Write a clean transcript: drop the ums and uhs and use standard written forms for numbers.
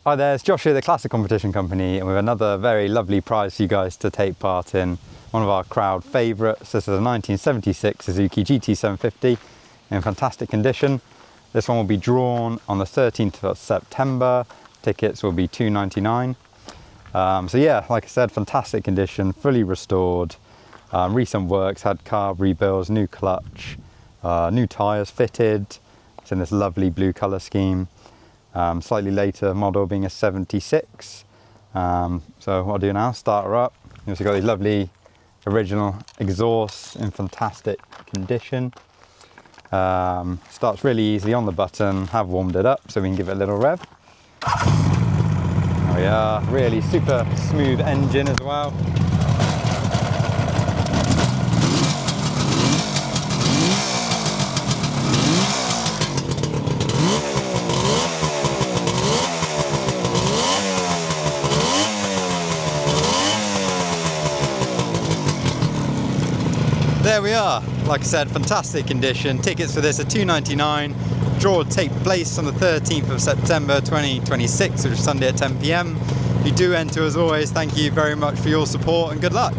Hi there, it's Josh here, the Classic Competition Company, and we have another very lovely prize for you guys to take part in. One of our crowd favourites. This is a 1976 Suzuki GT750 in fantastic condition. This one will be drawn on the 13th of September. Tickets will be $2.99. So yeah, like I said, fantastic condition, fully restored. Recent works, had carb rebuilds, new clutch, new tyres fitted. It's in this lovely blue colour scheme. Slightly later model being a 76. So what I'll do now, start her up. You've also got these lovely original exhausts in fantastic condition. Starts really easily on the button, have warmed it up so we can give it a little rev. There we are, really super smooth engine as well. There we are, like I said, fantastic condition. Tickets for this are $2.99. Draw will take place on the 13th of September 2026, which is Sunday at 10 PM. If you do enter, as always, thank you very much for your support and good luck.